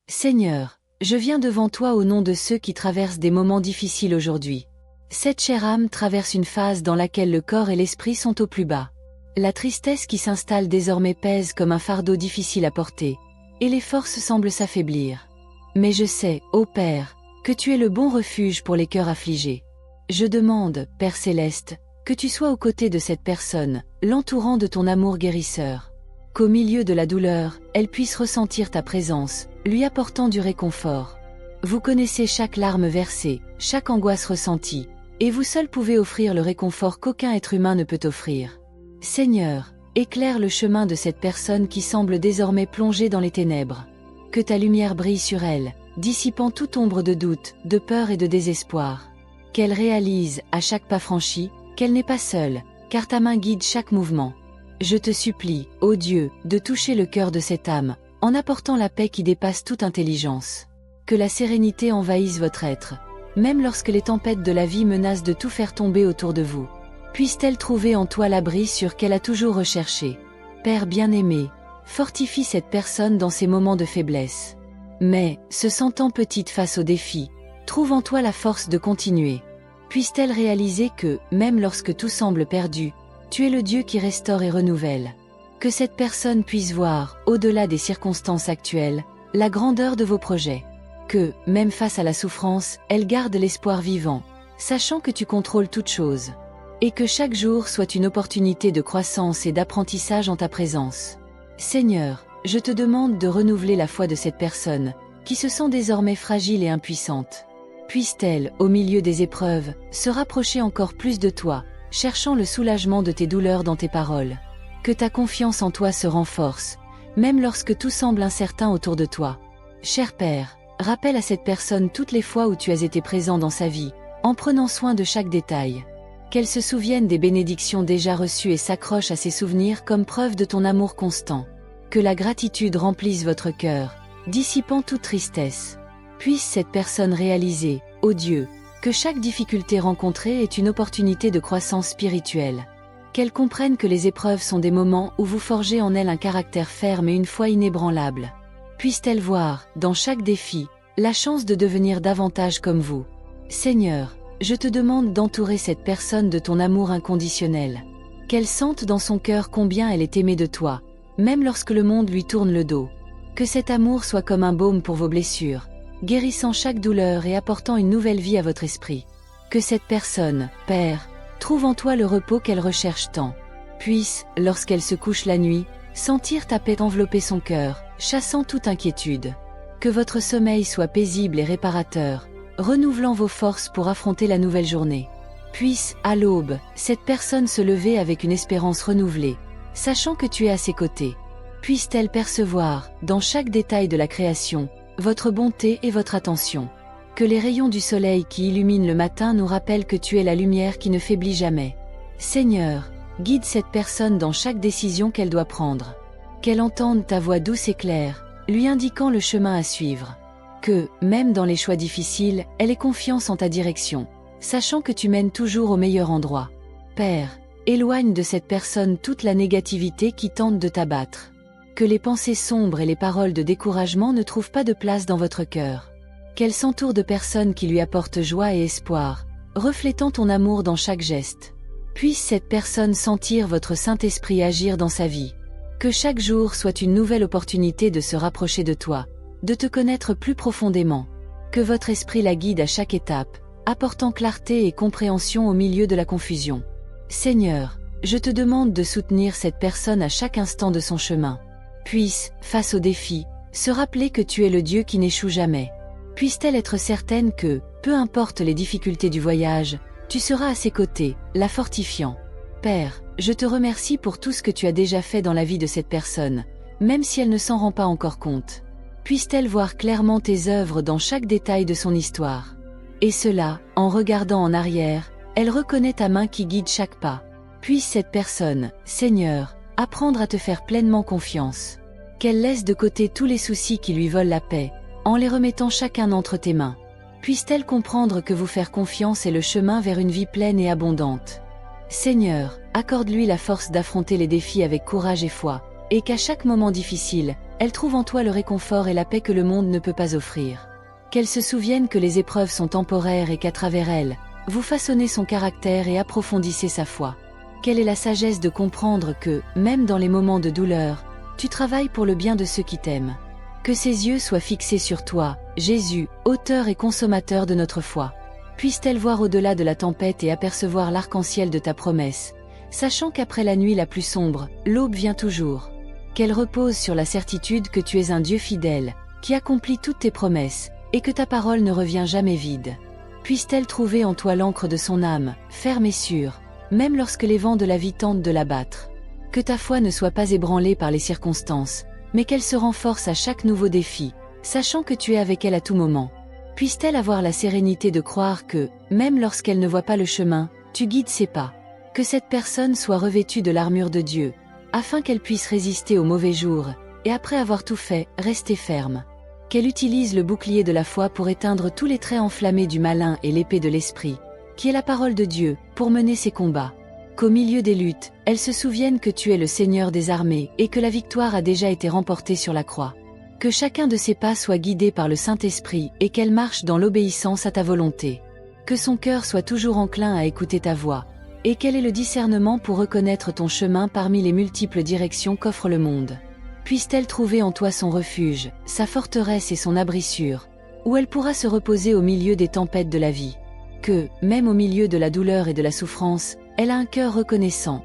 Seigneur, je viens devant toi au nom de ceux qui traversent des moments difficiles aujourd'hui. Cette chère âme traverse une phase dans laquelle le corps et l'esprit sont au plus bas. La tristesse qui s'installe désormais pèse comme un fardeau difficile à porter, et les forces semblent s'affaiblir. Mais je sais, ô Père, que tu es le bon refuge pour les cœurs affligés. Je demande, Père Céleste, que tu sois aux côtés de cette personne, l'entourant de ton amour guérisseur. Qu'au milieu de la douleur, elle puisse ressentir ta présence, lui apportant du réconfort. Vous connaissez chaque larme versée, chaque angoisse ressentie, et vous seul pouvez offrir le réconfort qu'aucun être humain ne peut offrir. Seigneur, éclaire le chemin de cette personne qui semble désormais plongée dans les ténèbres. Que ta lumière brille sur elle, dissipant toute ombre de doute, de peur et de désespoir. Qu'elle réalise, à chaque pas franchi, qu'elle n'est pas seule, car ta main guide chaque mouvement. Je te supplie, ô Dieu, de toucher le cœur de cette âme, en apportant la paix qui dépasse toute intelligence. Que la sérénité envahisse votre être, même lorsque les tempêtes de la vie menacent de tout faire tomber autour de vous. Puisse-t-elle trouver en toi l'abri sûr qu'elle a toujours recherché. Père bien-aimé, fortifie cette personne dans ses moments de faiblesse. Mais, se sentant petite face aux défis, trouve en toi la force de continuer. Puisse-t-elle réaliser que, même lorsque tout semble perdu, tu es le Dieu qui restaure et renouvelle. Que cette personne puisse voir, au-delà des circonstances actuelles, la grandeur de vos projets. Que, même face à la souffrance, elle garde l'espoir vivant, sachant que tu contrôles toutes choses. Et que chaque jour soit une opportunité de croissance et d'apprentissage en ta présence. Seigneur, je te demande de renouveler la foi de cette personne, qui se sent désormais fragile et impuissante. Puisse-t-elle, au milieu des épreuves, se rapprocher encore plus de toi, cherchant le soulagement de tes douleurs dans tes paroles. Que ta confiance en toi se renforce, même lorsque tout semble incertain autour de toi. Cher Père, rappelle à cette personne toutes les fois où tu as été présent dans sa vie, en prenant soin de chaque détail. Qu'elle se souvienne des bénédictions déjà reçues et s'accroche à ces souvenirs comme preuve de ton amour constant. Que la gratitude remplisse votre cœur, dissipant toute tristesse. Puisse cette personne réaliser, ô Dieu, que chaque difficulté rencontrée est une opportunité de croissance spirituelle. Qu'elle comprenne que les épreuves sont des moments où vous forgez en elle un caractère ferme et une foi inébranlable. Puisse-t-elle voir, dans chaque défi, la chance de devenir davantage comme vous. Seigneur, je te demande d'entourer cette personne de ton amour inconditionnel. Qu'elle sente dans son cœur combien elle est aimée de toi, même lorsque le monde lui tourne le dos. Que cet amour soit comme un baume pour vos blessures, guérissant chaque douleur et apportant une nouvelle vie à votre esprit. Que cette personne, Père, trouve en toi le repos qu'elle recherche tant. Puisse, lorsqu'elle se couche la nuit, sentir ta paix envelopper son cœur, chassant toute inquiétude. Que votre sommeil soit paisible et réparateur, renouvelant vos forces pour affronter la nouvelle journée. Puisse, à l'aube, cette personne se lever avec une espérance renouvelée, sachant que tu es à ses côtés. Puisse-t-elle percevoir, dans chaque détail de la création, votre bonté et votre attention. Que les rayons du soleil qui illuminent le matin nous rappellent que tu es la lumière qui ne faiblit jamais. Seigneur, guide cette personne dans chaque décision qu'elle doit prendre. Qu'elle entende ta voix douce et claire, lui indiquant le chemin à suivre. Que, même dans les choix difficiles, elle ait confiance en ta direction, sachant que tu mènes toujours au meilleur endroit. Père, éloigne de cette personne toute la négativité qui tente de t'abattre. Que les pensées sombres et les paroles de découragement ne trouvent pas de place dans votre cœur. Qu'elle s'entoure de personnes qui lui apportent joie et espoir, reflétant ton amour dans chaque geste. Puisse cette personne sentir votre Saint-Esprit agir dans sa vie. Que chaque jour soit une nouvelle opportunité de se rapprocher de toi, de te connaître plus profondément. Que votre esprit la guide à chaque étape, apportant clarté et compréhension au milieu de la confusion. Seigneur, je te demande de soutenir cette personne à chaque instant de son chemin. Puisse, face aux défis, se rappeler que tu es le Dieu qui n'échoue jamais. Puisse-t-elle être certaine que, peu importe les difficultés du voyage, tu seras à ses côtés, la fortifiant. Père, je te remercie pour tout ce que tu as déjà fait dans la vie de cette personne, même si elle ne s'en rend pas encore compte. Puisse-t-elle voir clairement tes œuvres dans chaque détail de son histoire. Et cela, en regardant en arrière, elle reconnaît ta main qui guide chaque pas. Puisse cette personne, Seigneur, apprendre à te faire pleinement confiance. Qu'elle laisse de côté tous les soucis qui lui volent la paix, en les remettant chacun entre tes mains. Puisse-t-elle comprendre que vous faire confiance est le chemin vers une vie pleine et abondante. Seigneur, accorde-lui la force d'affronter les défis avec courage et foi, et qu'à chaque moment difficile, elle trouve en toi le réconfort et la paix que le monde ne peut pas offrir. Qu'elle se souvienne que les épreuves sont temporaires et qu'à travers elles, vous façonnez son caractère et approfondissez sa foi. Quelle est la sagesse de comprendre que, même dans les moments de douleur, tu travailles pour le bien de ceux qui t'aiment. Que ses yeux soient fixés sur toi, Jésus, auteur et consommateur de notre foi. Puisse-t-elle voir au-delà de la tempête et apercevoir l'arc-en-ciel de ta promesse, sachant qu'après la nuit la plus sombre, l'aube vient toujours. Qu'elle repose sur la certitude que tu es un Dieu fidèle, qui accomplit toutes tes promesses, et que ta parole ne revient jamais vide. Puisse-t-elle trouver en toi l'encre de son âme, ferme et sûre, même lorsque les vents de la vie tentent de l'abattre. Que ta foi ne soit pas ébranlée par les circonstances, mais qu'elle se renforce à chaque nouveau défi, sachant que tu es avec elle à tout moment. Puisse-t-elle avoir la sérénité de croire que, même lorsqu'elle ne voit pas le chemin, tu guides ses pas. Que cette personne soit revêtue de l'armure de Dieu, afin qu'elle puisse résister aux mauvais jours, et après avoir tout fait, rester ferme. Qu'elle utilise le bouclier de la foi pour éteindre tous les traits enflammés du malin et l'épée de l'esprit, qui est la parole de Dieu, pour mener ses combats. Qu'au milieu des luttes, elle se souvienne que tu es le Seigneur des armées et que la victoire a déjà été remportée sur la croix. Que chacun de ses pas soit guidé par le Saint-Esprit et qu'elle marche dans l'obéissance à ta volonté. Que son cœur soit toujours enclin à écouter ta voix, et qu'elle ait le discernement pour reconnaître ton chemin parmi les multiples directions qu'offre le monde. Puisse-t-elle trouver en toi son refuge, sa forteresse et son abri sûr, où elle pourra se reposer au milieu des tempêtes de la vie. Que, même au milieu de la douleur et de la souffrance, elle a un cœur reconnaissant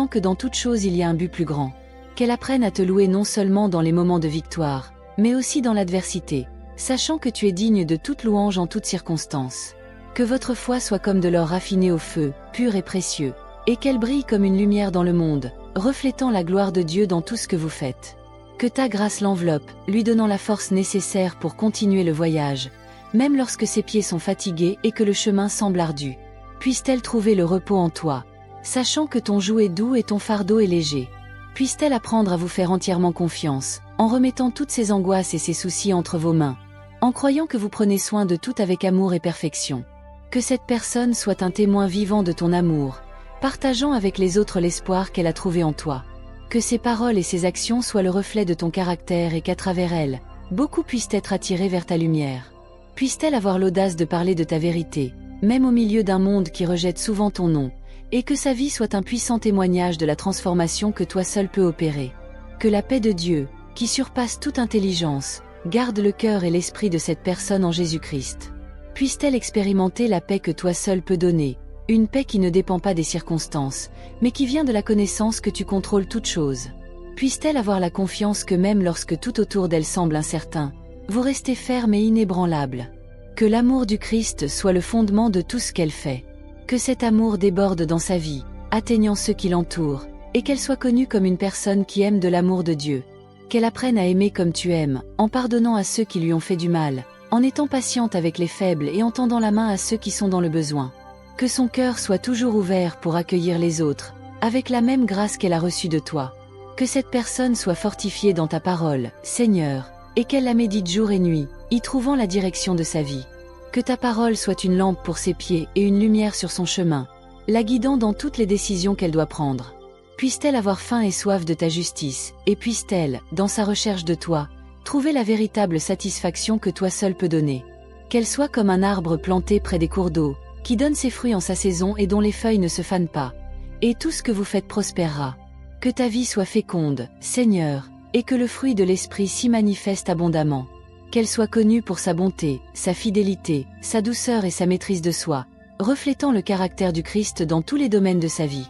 que dans toute chose il y a un but plus grand. Qu'elle apprenne à te louer non seulement dans les moments de victoire, mais aussi dans l'adversité, sachant que tu es digne de toute louange en toutes circonstances. Que votre foi soit comme de l'or raffiné au feu, pur et précieux, et qu'elle brille comme une lumière dans le monde, reflétant la gloire de Dieu dans tout ce que vous faites. Que ta grâce l'enveloppe, lui donnant la force nécessaire pour continuer le voyage, même lorsque ses pieds sont fatigués et que le chemin semble ardu. Puisse-t-elle trouver le repos en toi, sachant que ton joug est doux et ton fardeau est léger. Puisse-t-elle apprendre à vous faire entièrement confiance, en remettant toutes ses angoisses et ses soucis entre vos mains, en croyant que vous prenez soin de tout avec amour et perfection. Que cette personne soit un témoin vivant de ton amour, partageant avec les autres l'espoir qu'elle a trouvé en toi. Que ses paroles et ses actions soient le reflet de ton caractère et qu'à travers elles, beaucoup puissent être attirés vers ta lumière. Puisse-t-elle avoir l'audace de parler de ta vérité, même au milieu d'un monde qui rejette souvent ton nom, et que sa vie soit un puissant témoignage de la transformation que toi seul peux opérer. Que la paix de Dieu, qui surpasse toute intelligence, garde le cœur et l'esprit de cette personne en Jésus-Christ. Puisse-t-elle expérimenter la paix que toi seul peux donner, une paix qui ne dépend pas des circonstances, mais qui vient de la connaissance que tu contrôles toutes choses. Puisse-t-elle avoir la confiance que même lorsque tout autour d'elle semble incertain, vous restez ferme et inébranlable. Que l'amour du Christ soit le fondement de tout ce qu'elle fait. Que cet amour déborde dans sa vie, atteignant ceux qui l'entourent, et qu'elle soit connue comme une personne qui aime de l'amour de Dieu. Qu'elle apprenne à aimer comme tu aimes, en pardonnant à ceux qui lui ont fait du mal, en étant patiente avec les faibles et en tendant la main à ceux qui sont dans le besoin. Que son cœur soit toujours ouvert pour accueillir les autres, avec la même grâce qu'elle a reçue de toi. Que cette personne soit fortifiée dans ta parole, Seigneur, et qu'elle la médite jour et nuit, y trouvant la direction de sa vie. Que ta parole soit une lampe pour ses pieds et une lumière sur son chemin, la guidant dans toutes les décisions qu'elle doit prendre. Puisse-t-elle avoir faim et soif de ta justice, et puisse-t-elle, dans sa recherche de toi, trouver la véritable satisfaction que toi seul peux donner. Qu'elle soit comme un arbre planté près des cours d'eau, qui donne ses fruits en sa saison et dont les feuilles ne se fanent pas. Et tout ce que vous faites prospérera. Que ta vie soit féconde, Seigneur, et que le fruit de l'Esprit s'y manifeste abondamment. Qu'elle soit connue pour sa bonté, sa fidélité, sa douceur et sa maîtrise de soi, reflétant le caractère du Christ dans tous les domaines de sa vie.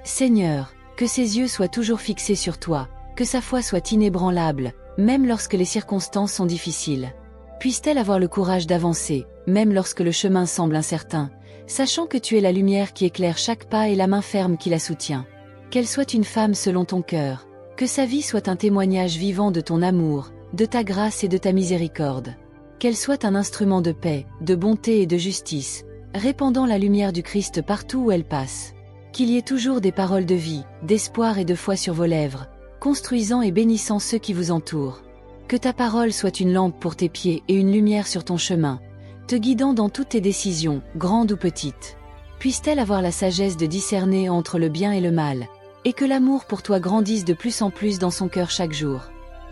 Seigneur, que ses yeux soient toujours fixés sur toi, que sa foi soit inébranlable, même lorsque les circonstances sont difficiles. Puisse-t-elle avoir le courage d'avancer, même lorsque le chemin semble incertain, sachant que tu es la lumière qui éclaire chaque pas et la main ferme qui la soutient. Qu'elle soit une femme selon ton cœur, que sa vie soit un témoignage vivant de ton amour, de ta grâce et de ta miséricorde. Qu'elle soit un instrument de paix, de bonté et de justice, répandant la lumière du Christ partout où elle passe. Qu'il y ait toujours des paroles de vie, d'espoir et de foi sur vos lèvres, construisant et bénissant ceux qui vous entourent. Que ta parole soit une lampe pour tes pieds et une lumière sur ton chemin, te guidant dans toutes tes décisions, grandes ou petites. Puisse-t-elle avoir la sagesse de discerner entre le bien et le mal, et que l'amour pour toi grandisse de plus en plus dans son cœur chaque jour.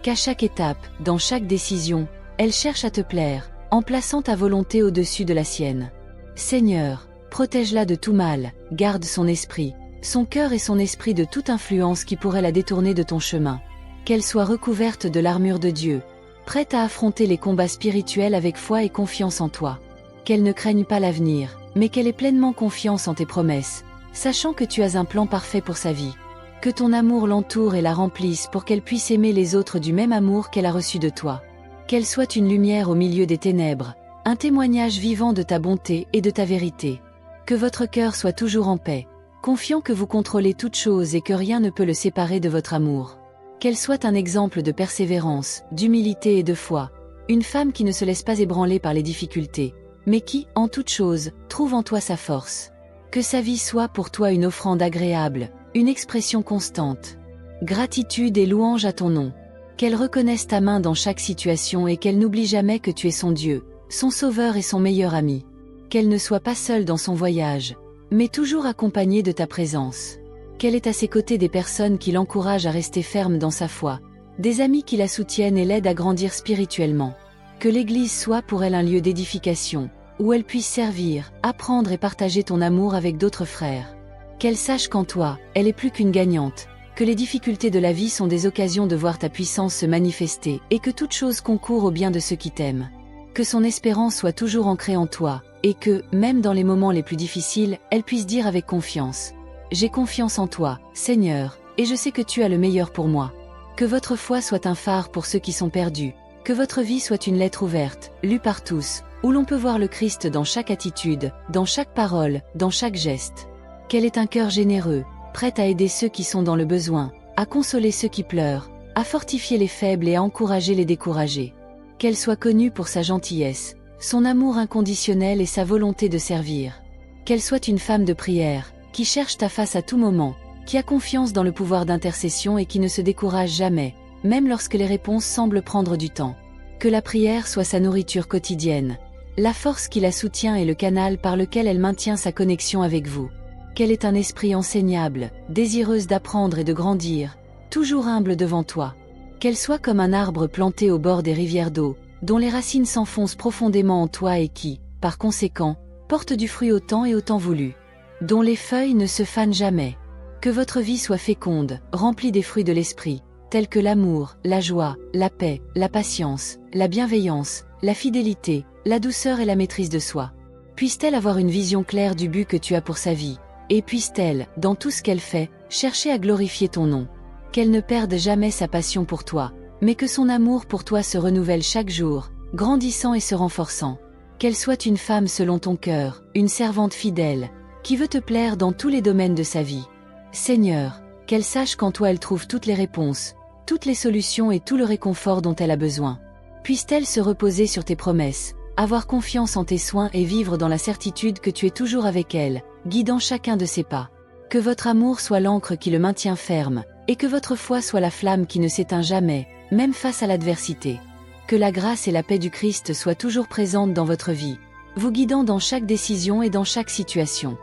Qu'à chaque étape, dans chaque décision, elle cherche à te plaire, en plaçant ta volonté au-dessus de la sienne. Seigneur, protège-la de tout mal, garde son esprit, son cœur et son esprit de toute influence qui pourrait la détourner de ton chemin. Qu'elle soit recouverte de l'armure de Dieu, prête à affronter les combats spirituels avec foi et confiance en toi. Qu'elle ne craigne pas l'avenir, mais qu'elle ait pleinement confiance en tes promesses, sachant que tu as un plan parfait pour sa vie. Que ton amour l'entoure et la remplisse pour qu'elle puisse aimer les autres du même amour qu'elle a reçu de toi. Qu'elle soit une lumière au milieu des ténèbres, un témoignage vivant de ta bonté et de ta vérité. Que votre cœur soit toujours en paix, confiant que vous contrôlez toutes choses et que rien ne peut le séparer de votre amour. Qu'elle soit un exemple de persévérance, d'humilité et de foi, une femme qui ne se laisse pas ébranler par les difficultés, mais qui, en toute chose, trouve en toi sa force. Que sa vie soit pour toi une offrande agréable, une expression constante. Gratitude et louange à ton nom. Qu'elle reconnaisse ta main dans chaque situation et qu'elle n'oublie jamais que tu es son Dieu, son sauveur et son meilleur ami. Qu'elle ne soit pas seule dans son voyage, mais toujours accompagnée de ta présence. Qu'elle ait à ses côtés des personnes qui l'encouragent à rester ferme dans sa foi, des amis qui la soutiennent et l'aident à grandir spirituellement. Que l'Église soit pour elle un lieu d'édification, où elle puisse servir, apprendre et partager ton amour avec d'autres frères. Qu'elle sache qu'en toi, elle est plus qu'une gagnante, que les difficultés de la vie sont des occasions de voir ta puissance se manifester et que toute chose concourt au bien de ceux qui t'aiment. Que son espérance soit toujours ancrée en toi, et que, même dans les moments les plus difficiles, elle puisse dire avec confiance: j'ai confiance en toi, Seigneur, et je sais que tu as le meilleur pour moi. Que votre foi soit un phare pour ceux qui sont perdus, que votre vie soit une lettre ouverte, lue par tous, où l'on peut voir le Christ dans chaque attitude, dans chaque parole, dans chaque geste. Qu'elle ait un cœur généreux, prête à aider ceux qui sont dans le besoin, à consoler ceux qui pleurent, à fortifier les faibles et à encourager les découragés. Qu'elle soit connue pour sa gentillesse, son amour inconditionnel et sa volonté de servir. Qu'elle soit une femme de prière, qui cherche ta face à tout moment, qui a confiance dans le pouvoir d'intercession et qui ne se décourage jamais, même lorsque les réponses semblent prendre du temps. Que la prière soit sa nourriture quotidienne, la force qui la soutient et le canal par lequel elle maintient sa connexion avec vous. Qu'elle ait un esprit enseignable, désireuse d'apprendre et de grandir, toujours humble devant toi. Qu'elle soit comme un arbre planté au bord des rivières d'eau, dont les racines s'enfoncent profondément en toi et qui, par conséquent, porte du fruit au temps et au temps voulu. Dont les feuilles ne se fanent jamais. Que votre vie soit féconde, remplie des fruits de l'esprit, tels que l'amour, la joie, la paix, la patience, la bienveillance, la fidélité, la douceur et la maîtrise de soi. Puisse-t-elle avoir une vision claire du but que tu as pour sa vie, et puisse-t-elle, dans tout ce qu'elle fait, chercher à glorifier ton nom. Qu'elle ne perde jamais sa passion pour toi, mais que son amour pour toi se renouvelle chaque jour, grandissant et se renforçant. Qu'elle soit une femme selon ton cœur, une servante fidèle, qui veut te plaire dans tous les domaines de sa vie. Seigneur, qu'elle sache qu'en toi elle trouve toutes les réponses, toutes les solutions et tout le réconfort dont elle a besoin. Puisse-t-elle se reposer sur tes promesses, avoir confiance en tes soins et vivre dans la certitude que tu es toujours avec elle, guidant chacun de ses pas. Que votre amour soit l'encre qui le maintient ferme, et que votre foi soit la flamme qui ne s'éteint jamais, même face à l'adversité. Que la grâce et la paix du Christ soient toujours présentes dans votre vie, vous guidant dans chaque décision et dans chaque situation.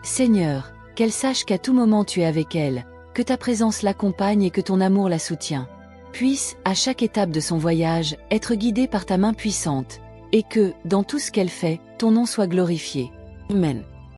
Seigneur, qu'elle sache qu'à tout moment tu es avec elle, que ta présence l'accompagne et que ton amour la soutient. Puisse, à chaque étape de son voyage, être guidée par ta main puissante, et que, dans tout ce qu'elle fait, ton nom soit glorifié. Amen.